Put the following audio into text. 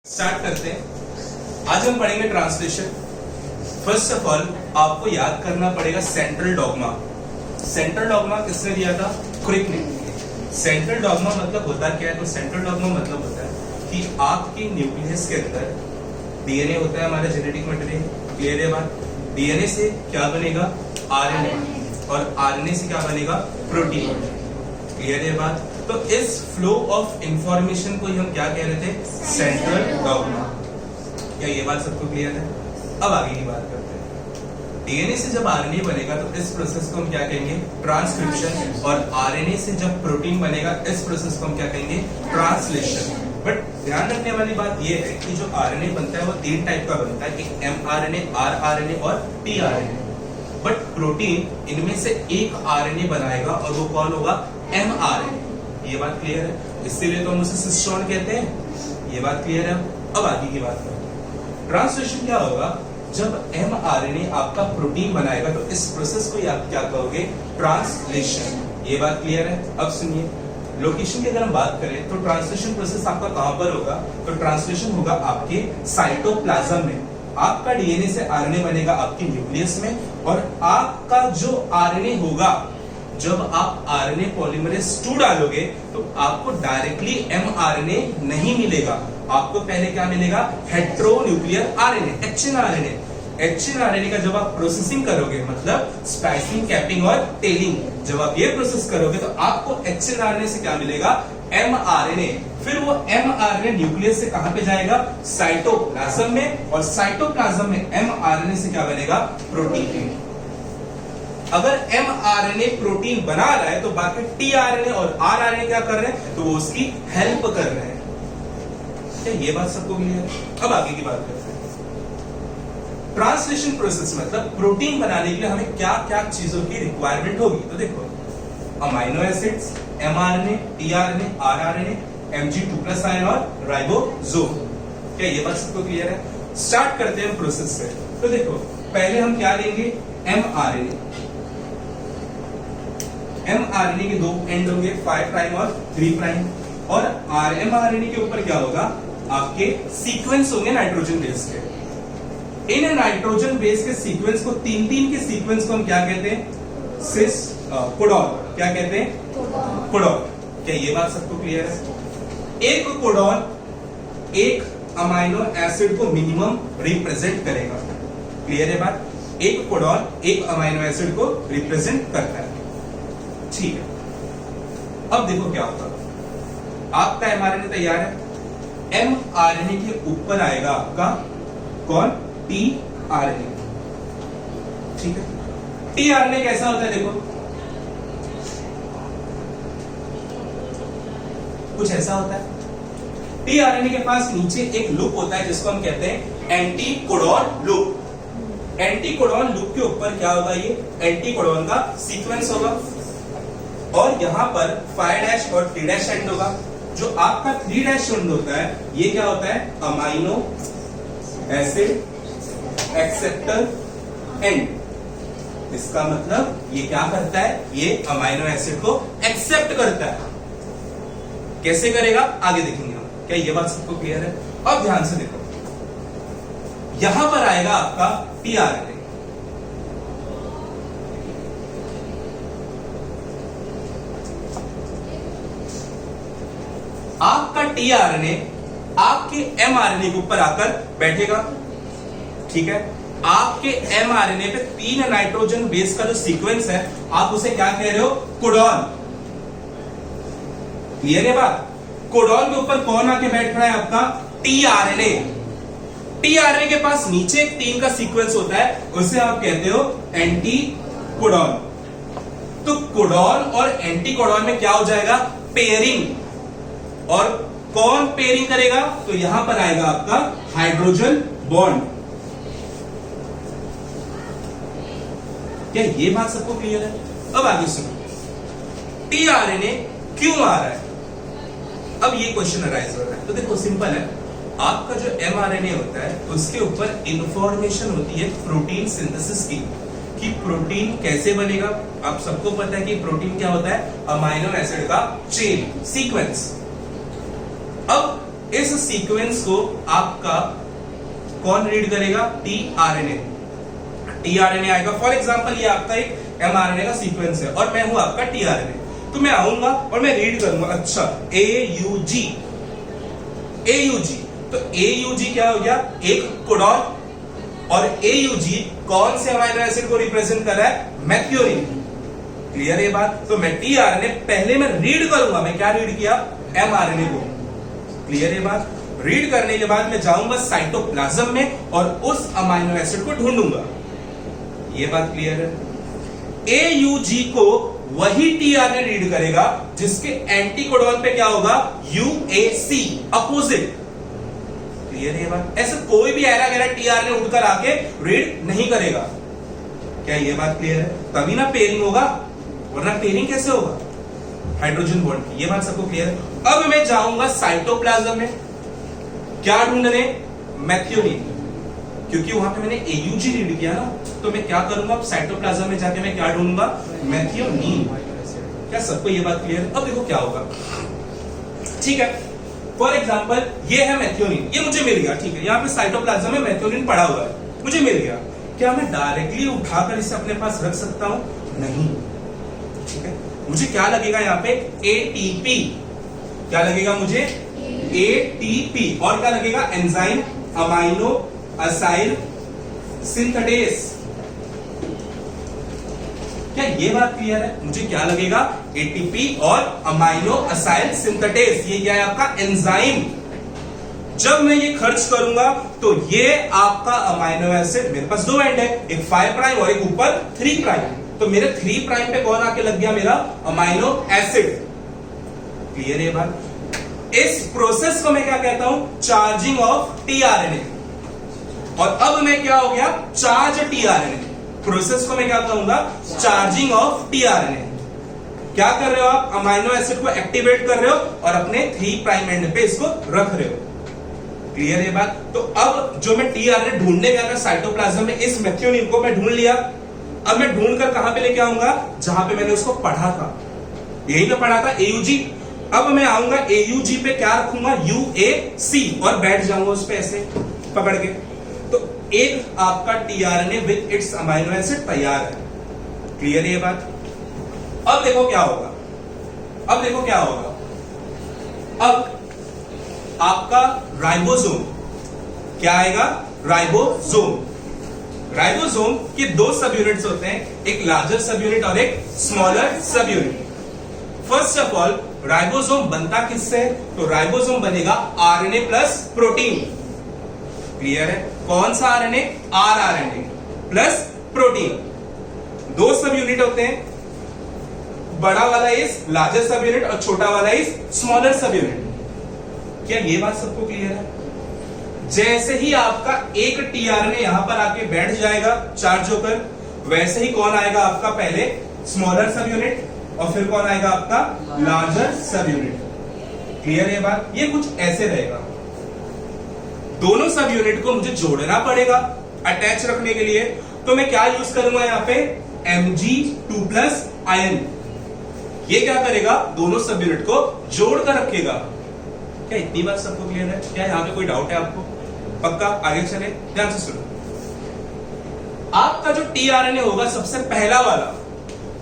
Start करते हैं। आज हम पढ़ेंगे ट्रांसलेशन। फर्स्ट ऑफ ऑल आपको याद करना पड़ेगा सेंट्रल डॉगमा। सेंट्रल डॉगमा किसने दिया था? क्रिक ने। सेंट्रल डॉगमा मतलब होता क्या है? तो सेंट्रल डॉगमा मतलब होता है कि आपके न्यूक्लियस के अंदर डीएनए होता है, हमारा जेनेटिक मटेरियल। क्लियर है बात? डीएनए से क्या बनेगा? आरएनए, और आरएनए से क्या बनेगा? प्रोटीन। क्लियर है बात? तो इस फ्लो ऑफ इंफॉर्मेशन को ही हम क्या कह रहे थे? Central dogma. क्या ये बात सबको क्लियर है? अब आगे की बात करते हैं। डीएनए से जब आरएनए बनेगा तो इस प्रोसेस को हम क्या कहेंगे? ट्रांसक्रिप्शन। और आरएनए से जब प्रोटीन बनेगा इस प्रोसेस को हम क्या कहेंगे? ट्रांसलेशन। बट ध्यान रखने वाली बात यह है कि जो आरएनए बनता है वो 3 टाइप का बनता है, एक एमआरएनए, आरआरएनए और टीआरएनए। बट प्रोटीन इनमें से एक आरएनए बनाएगा और वो कौन होगा? एमआरएनए। ये बात क्लियर है? इसीलिए तो हम उसे सिस्टोन कहते हैं। ये बात क्लियर है? अब आगे की बात करते हैं। ट्रांसलेशन क्या होगा? जब एमआरएनए आपका प्रोटीन बनाएगा तो इस प्रोसेस को आप क्या कहोगे? ट्रांसलेशन। ये बात क्लियर है? अब सुनिए, लोकेशन की अगर हम बात करें तो ट्रांसलेशन प्रोसेस आपका कहां पर होगा? तो ट्रांसलेशन होगा आपके साइटोप्लाज्म में। आपका डीएनए से आरएनए बनेगा आपके न्यूक्लियस में, और आपका जो आरएनए होगा, जब आप आरएनए पॉलीमरेज 2 डालोगे तो आपको डायरेक्टली एमआरएनए नहीं मिलेगा। आपको पहले क्या मिलेगा? Heteronuclear RNA, hnRNA. एचएनआरएनए का जब आप प्रोसेसिंग करोगे, मतलब स्प्लाइसिंग, कैपिंग और टेलिंग, जब आप ये प्रोसेस करोगे तो आपको एचएनआरएनए से क्या मिलेगा? एमआरएनए। फिर वो एमआरएनए न्यूक्लियस से कहां पे जाएगा? साइटोप्लाज्म में, और साइटोप्लाज्म में एमआरएनए से क्या बनेगा? प्रोटीन। अगर एमआरएनए प्रोटीन बना रहा है तो बाकी टीआरएनए और आरआरएनए क्या कर रहे हैं? तो वो उसकी हेल्प कर रहे हैं। क्या ये बात सबको क्लियर है? अब आगे की बात करते हैं। ट्रांसलेशन प्रोसेस मतलब प्रोटीन बनाने के लिए हमें क्या क्या चीजों की रिक्वायरमेंट होगी? तो देखो, amino acids, mRNA, tRNA, rRNA, Mg2+ ion और राइबोसोम। क्या ये बात सबको क्लियर है? स्टार्ट करते हैं प्रोसेस से। तो देखो, पहले हम क्या लेंगे? एमआरएनए। एमआरएनए के 2 एंड होंगे, 5 प्राइम और 3 प्राइम। और एमआरएनए के ऊपर क्या होगा? आपके सीक्वेंस होंगे नाइट्रोजन बेस के। इन नाइट्रोजन बेस के सीक्वेंस को, 3 के सीक्वेंस को हम क्या कहते हैं? सिस कोडॉन। क्या कहते हैं? कोडॉन। क्या ये बात सबको क्लियर है? एक कोडॉन एक अमाइनो एसिड को मिनिमम रिप्रेजेंट करेगा। क्लियर है बात? एक कोडॉन एक अमाइनो एसिड को रिप्रेजेंट करता है। ठीक है, अब देखो क्या होता है। आपका एमआरएनए तैयार है। एमआरएनए के ऊपर आएगा आपका कौन? टीआरएनए। ठीक है, टीआरएनए कैसा होता है? देखो, कुछ ऐसा होता है। टीआरएनए के पास नीचे एक लूप होता है जिसको हम कहते हैं एंटीकोडॉन लूप। एंटीकोडॉन लूप के ऊपर क्या होगा? ये एंटीकोडॉन का सीक्वेंस होगा, और यहां पर 5' और 3' एंड होगा। जो आपका 3' एंड होता है, ये क्या होता है? Amino acid acceptor and. इसका मतलब ये क्या करता है? ये अमाइनो एसिड को एक्सेप्ट करता है। कैसे करेगा आगे देखेंगे हम। क्या ये बात सबको क्लियर है? अब ध्यान से देखो, यहां पर आएगा आपका टीआरएनए। आपका टीआरएनए आपके एमआरएनए के ऊपर आकर बैठेगा। ठीक है, आपके एमआरएनए पे 3 नाइट्रोजन बेस का जो सीक्वेंस है, आप उसे क्या कह रहे हो? कोडॉन। क्लियर है बात? कोडॉन के ऊपर कौन आके बैठ रहा है? आपका टीआरएनए। टीआरएनए के पास नीचे एक 3 का सीक्वेंस होता है, उसे आप कहते हो एंटीकोडॉन। तो कोडॉन और एंटीकोडॉन में क्या हो जाएगा? पेयरिंग। और कौन पेयरिंग करेगा? तो यहां पर आएगा आपका हाइड्रोजन बॉन्ड। क्या ये बात सबको क्लियर है? अब आगे सुनो, टीआरएनए क्यों आ रहा है? अब ये क्वेश्चन अराइज हो रहा है। तो देखो, सिंपल है। आपका जो एमआरएनए होता है उसके ऊपर इंफॉर्मेशन होती है प्रोटीन सिंथेसिस की, कि प्रोटीन कैसे बनेगा। आप सबको पता है कि प्रोटीन क्या होता है? अमाइनो एसिड का चेन, सीक्वेंस। अब इस सीक्वेंस को आपका कौन रीड करेगा? टीआरएनए। टीआरएनए आएगा। फॉर एग्जांपल ये आपका एक एमआरएनए का सीक्वेंस है और मैं हूं आपका टीआरएनए, तो मैं आऊंगा और मैं रीड करूंगा, अच्छा एयूजी, एयूजी, तो एयूजी क्या हो गया? एक कोडॉन, और एयूजी कौन से अमीनो एसिड को रिप्रेजेंट कर रहा है? मैथ्योनिन। क्लियर है बात? तो मैं टीआरएनए पहले मैं रीड करूंगा, मैं क्या रीड किया? एमआरएनए को। क्लियर है बात? रीड करने के बाद मैं जाऊंगा साइटोप्लाज्म में और उस अमीनो एसिड को ढूंढूंगा। ये बात क्लियर है? एयूजी को वही टीआरएनए रीड करेगा जिसके एंटीकोडॉन पे क्या होगा? UAC, opposite. क्लियर है बात? ऐसे कोई भी एरा गैरा टीआरएनए उठकर आके रीड नहीं करेगा। क्या ये बात क्लियर है? तभी ना पेयरिंग होगा, वरना पेयरिंग कैसे होगा? हाइड्रोजन बॉन्ड की। ये बात सबको क्लियर है? अब मैं जाऊंगा साइटोप्लाज्म में, क्या ढूंढने? मैथ्योनिन, क्योंकि वहां पे मैंने एयूजी रीड किया ना, तो मैं क्या करूंगा? अब साइटोप्लाज्म में जाके मैं क्या ढूंढूंगा? मैथ्योनिन। क्या सबको ये बात क्लियर है? अब देखो क्या होगा। ठीक है, फॉर एग्जांपल ये है मैथ्योनिन, ये मुझे मिल गया। ठीक है, यहाँ पे साइटोप्लाज्म में मैथ्योनिन पड़ा हुआ है, मुझे मिल गया। क्या मैं डायरेक्टली उठाकर इसे अपने पास रख सकता हूं? नहीं। ठीक है, मुझे क्या लगेगा यहाँ पे? एटीपी। क्या लगेगा मुझे? एटीपी। और क्या लगेगा? Enzyme amino acyl synthetase. क्या ये बात क्लियर है? मुझे क्या लगेगा? एटीपी और अमाइनो असाइल सिंथेटेस। ये क्या है? आपका एंजाइम। जब मैं ये खर्च करूंगा तो ये आपका अमाइनो एसिड, मेरे पास दो एंड है, एक 5 प्राइम और एक ऊपर 3 प्राइम, तो मेरे 3 प्राइम पे कौन आके लग गया? मेरा अमाइनो एसिड। क्लियर है बात? इस प्रोसेस को मैं क्या कहता हूं? Charging of tRNA. और अब मैं क्या हो गया? Charge tRNA. प्रोसेस को मैं क्या कहूंगा? Charging of tRNA. क्या कर रहे हो आप? अमाइनो एसिड को एक्टिवेट कर रहे हो और अपने 3 प्राइम एंड पे इसको रख रहे हो। क्लियर है बात? तो अब जो मैं टीआरएनए ढूंढने गया था साइटोप्लाज्म में, इस मैथ्योनिन को मैं ढूंढ लिया। अब मैं ढूंढकर कहां पे लेके आऊंगा? जहां पे मैंने उसको पढ़ा था, यही पे पढ़ा था, एयूजी। अब मैं आऊंगा एयूजी पे, क्या रखूंगा? यूएसी, और बैठ जाऊंगा उस पे ऐसे पकड़ के। तो एक आपका tRNA with its amino acid तैयार है। क्लियर है ये बात? अब देखो क्या होगा। अब देखो क्या होगा। अब आपका राइबोसोम, क्या आएगा? राइबोसोम। राइबोसोम के 2 सब यूनिट्स होते हैं, एक लार्जर सब यूनिट और एक स्मॉलर सब unit. First of all ribosome बनता किससे? तो राइबोसोम बनेगा आरएनए प्लस प्रोटीन। क्लियर है? कौन सा आरएनए? RRNA plus protein. 2 सब यूनिट होते हैं, बड़ा वाला इज लार्जर सब यूनिट और छोटा वाला इज स्मॉलर सब यूनिट। क्या ये बात सबको क्लियर है? जैसे ही आपका एक टीआरएनए यहां पर आके बैठ जाएगा चार्ज होकर, वैसे ही कौन आएगा आपका? पहले स्मॉलर सब यूनिट और फिर कौन आएगा? आपका लार्जर सब यूनिट। क्लियर है बात? ये कुछ ऐसे रहेगा। दोनों सब यूनिट को मुझे जोड़ना पड़ेगा अटैच रखने के लिए, तो मैं क्या यूज करूंगा यहाँ पे? Mg2+ ion. ये क्या करेगा? दोनों सब यूनिट को जोड़कर रखेगा। क्या इतनी बात सबको क्लियर है? क्या यहाँ पे कोई डाउट है आपको? पक्का? आगे चले, ध्यान से सुनो। आपका जो टीआरएनए होगा सबसे पहला वाला,